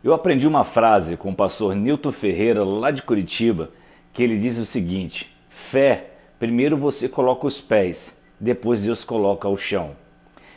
Eu aprendi uma frase com o pastor Nilton Ferreira, lá de Curitiba, que ele diz o seguinte: fé, primeiro você coloca os pés, depois Deus coloca o chão.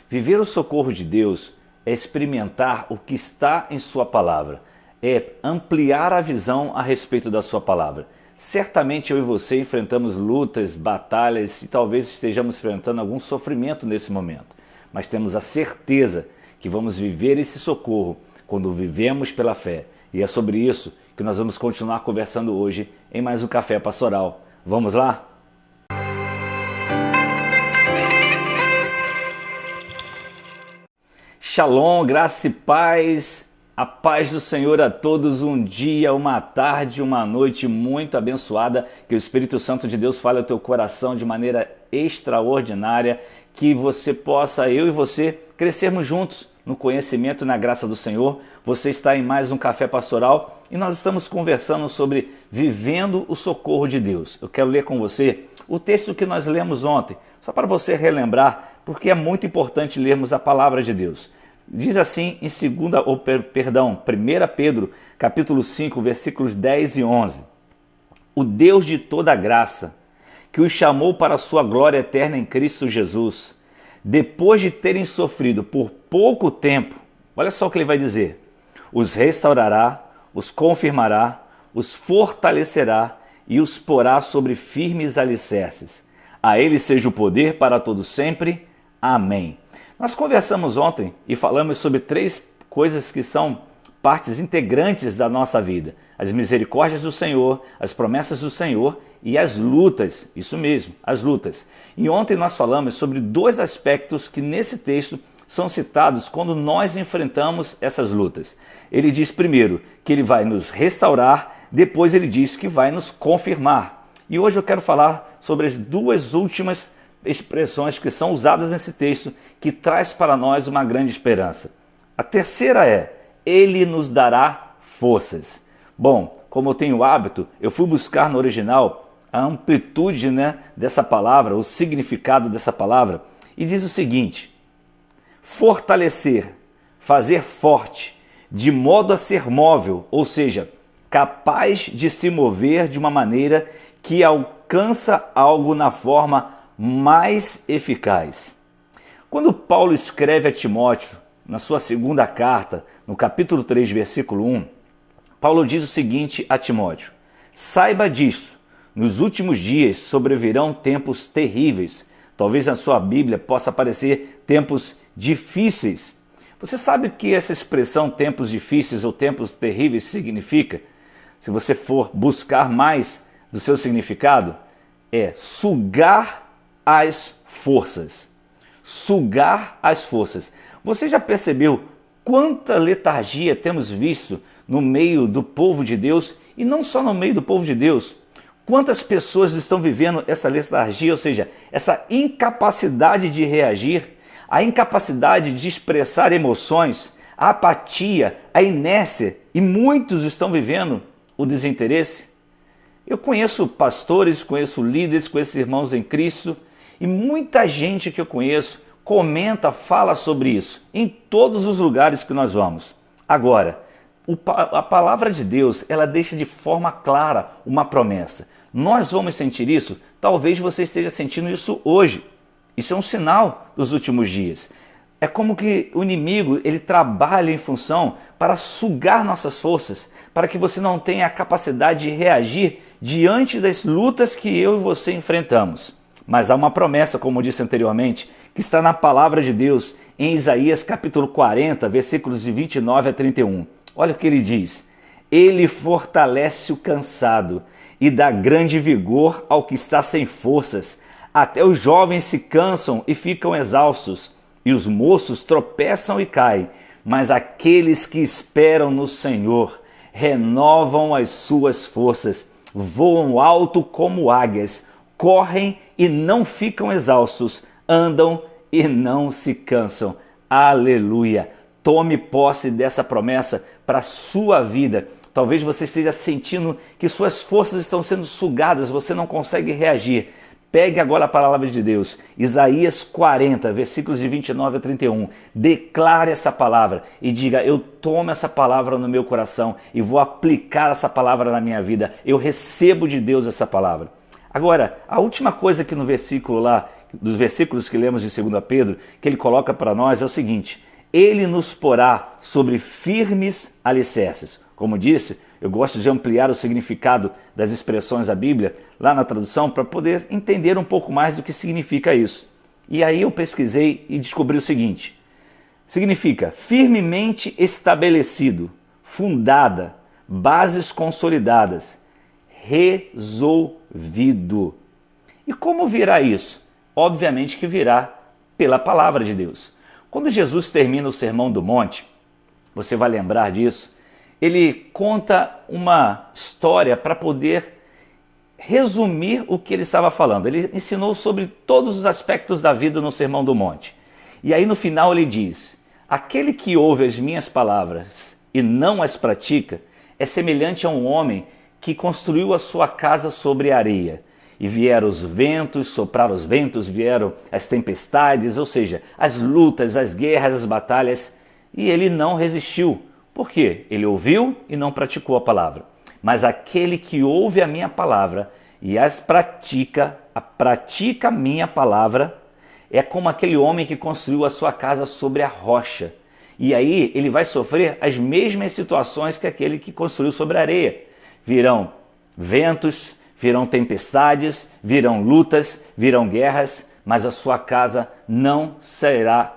Viver o socorro de Deus é experimentar o que está em sua palavra, é ampliar a visão a respeito da sua palavra. Certamente eu e você enfrentamos lutas, batalhas e talvez estejamos enfrentando algum sofrimento nesse momento, mas temos a certeza que vamos viver esse socorro quando vivemos pela fé. E é sobre isso que nós vamos continuar conversando hoje em mais um Café Pastoral. Vamos lá? Shalom, graça e paz, a paz do Senhor a todos, um dia, uma tarde, uma noite muito abençoada, que o Espírito Santo de Deus fale ao teu coração de maneira extraordinária, que você possa, eu e você, crescermos juntos no conhecimento e na graça do Senhor. Você está em mais um Café Pastoral e nós estamos conversando sobre vivendo o socorro de Deus. Eu quero ler com você o texto que nós lemos ontem, só para você relembrar, porque é muito importante lermos a palavra de Deus. Diz assim em 1 Pedro, capítulo 5, versículos 10 e 11. O Deus de toda graça, que os chamou para a sua glória eterna em Cristo Jesus, depois de terem sofrido por pouco tempo, olha só o que ele vai dizer: os restaurará, os confirmará, os fortalecerá e os porá sobre firmes alicerces. A ele seja o poder para todo sempre. Amém. Nós conversamos ontem e falamos sobre três coisas que são partes integrantes da nossa vida: as misericórdias do Senhor, as promessas do Senhor e as lutas, isso mesmo, as lutas. E ontem nós falamos sobre dois aspectos que nesse texto são citados quando nós enfrentamos essas lutas. Ele diz primeiro que ele vai nos restaurar, depois ele diz que vai nos confirmar. E hoje eu quero falar sobre as duas últimas expressões que são usadas nesse texto, que traz para nós uma grande esperança. A terceira é: ele nos dará forças. Bom, como eu tenho o hábito, eu fui buscar no original a amplitude, dessa palavra, o significado dessa palavra, e diz o seguinte: fortalecer, fazer forte, de modo a ser móvel, ou seja, capaz de se mover de uma maneira que alcança algo na forma mais eficaz. Quando Paulo escreve a Timóteo, na sua segunda carta, no capítulo 3, versículo 1, Paulo diz o seguinte a Timóteo: saiba disso, nos últimos dias sobrevirão tempos terríveis. Talvez na sua Bíblia possa aparecer tempos difíceis. Você sabe o que essa expressão tempos difíceis ou tempos terríveis significa? Se você for buscar mais do seu significado, é sugar as forças. Sugar as forças. Você já percebeu quanta letargia temos visto no meio do povo de Deus? E não só no meio do povo de Deus. Quantas pessoas estão vivendo essa letargia, ou seja, essa incapacidade de reagir, a incapacidade de expressar emoções, a apatia, a inércia, e muitos estão vivendo o desinteresse? Eu conheço pastores, conheço líderes, conheço irmãos em Cristo, e muita gente que eu conheço comenta, fala sobre isso em todos os lugares que nós vamos. Agora, a palavra de Deus, ela deixa de forma clara uma promessa. Nós vamos sentir isso? Talvez você esteja sentindo isso hoje. Isso é um sinal dos últimos dias. É como que o inimigo, ele trabalha em função para sugar nossas forças, para que você não tenha a capacidade de reagir diante das lutas que eu e você enfrentamos. Mas há uma promessa, como eu disse anteriormente, que está na palavra de Deus, em Isaías capítulo 40, versículos de 29 a 31. Olha o que ele diz: ele fortalece o cansado e dá grande vigor ao que está sem forças. Até os jovens se cansam e ficam exaustos, e os moços tropeçam e caem. Mas aqueles que esperam no Senhor renovam as suas forças, voam alto como águias, correm e não ficam exaustos, andam e não se cansam. Aleluia! Tome posse dessa promessa para a sua vida. Talvez você esteja sentindo que suas forças estão sendo sugadas, você não consegue reagir. Pegue agora a palavra de Deus, Isaías 40, versículos de 29 a 31. Declare essa palavra e diga: eu tomo essa palavra no meu coração e vou aplicar essa palavra na minha vida. Eu recebo de Deus essa palavra. Agora, a última coisa aqui no versículo lá, dos versículos que lemos de 2 Pedro, que ele coloca para nós é o seguinte: ele nos porá sobre firmes alicerces. Como disse, eu gosto de ampliar o significado das expressões da Bíblia lá na tradução para poder entender um pouco mais do que significa isso. E aí eu pesquisei e descobri o seguinte: significa firmemente estabelecido, fundada, bases consolidadas, resolvido. E como virá isso? Obviamente que virá pela palavra de Deus. Quando Jesus termina o Sermão do Monte, você vai lembrar disso, ele conta uma história para poder resumir o que ele estava falando. Ele ensinou sobre todos os aspectos da vida no Sermão do Monte. E aí no final ele diz: aquele que ouve as minhas palavras e não as pratica é semelhante a um homem que construiu a sua casa sobre a areia. E vieram os ventos, sopraram os ventos, vieram as tempestades, ou seja, as lutas, as guerras, as batalhas, e ele não resistiu. Por quê? Ele ouviu e não praticou a palavra. Mas aquele que ouve a minha palavra e as pratica a minha palavra, é como aquele homem que construiu a sua casa sobre a rocha. E aí ele vai sofrer as mesmas situações que aquele que construiu sobre a areia. Virão ventos, virão tempestades, virão lutas, virão guerras, mas a sua casa não será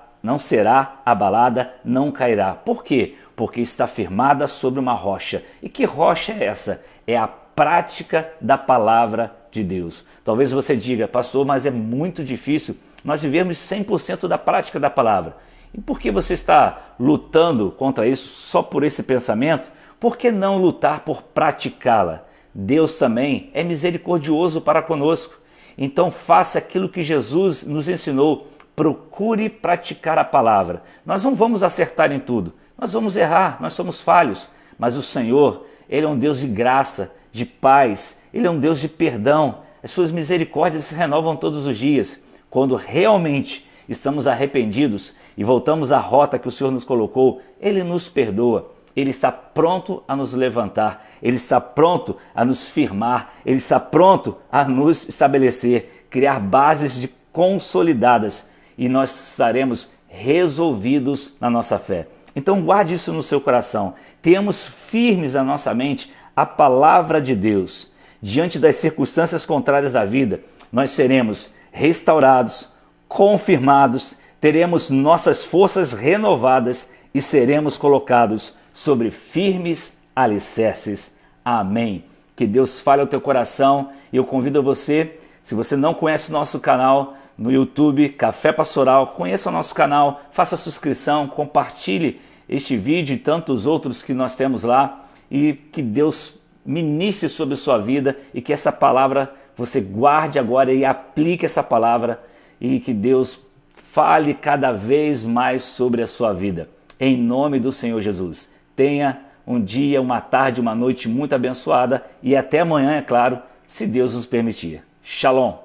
abalada, não cairá. Por quê? Porque está firmada sobre uma rocha. E que rocha é essa? É a prática da palavra de Deus. Talvez você diga: pastor, mas é muito difícil nós vivermos 100% da prática da palavra. E por que você está lutando contra isso só por esse pensamento? Por que não lutar por praticá-la? Deus também é misericordioso para conosco. Então faça aquilo que Jesus nos ensinou. Procure praticar a palavra. Nós não vamos acertar em tudo. Nós vamos errar, nós somos falhos. Mas o Senhor, Ele é um Deus de graça, de paz. Ele é um Deus de perdão. As suas misericórdias se renovam todos os dias. Quando realmente estamos arrependidos e voltamos à rota que o Senhor nos colocou, Ele nos perdoa. Ele está pronto a nos levantar, Ele está pronto a nos firmar, Ele está pronto a nos estabelecer, criar bases consolidadas, e nós estaremos resolvidos na nossa fé. Então guarde isso no seu coração. Tenhamos firmes na nossa mente a palavra de Deus. Diante das circunstâncias contrárias da vida, nós seremos restaurados, confirmados, teremos nossas forças renovadas e seremos colocados sobre firmes alicerces. Amém. Que Deus fale ao teu coração, e eu convido você, se você não conhece o nosso canal no YouTube, Café Pastoral, conheça o nosso canal, faça a subscrição, compartilhe este vídeo e tantos outros que nós temos lá, e que Deus ministre sobre a sua vida e que essa palavra você guarde agora e aplique essa palavra, e que Deus fale cada vez mais sobre a sua vida. Em nome do Senhor Jesus. Tenha um dia, uma tarde, uma noite muito abençoada, e até amanhã, é claro, se Deus nos permitir. Shalom!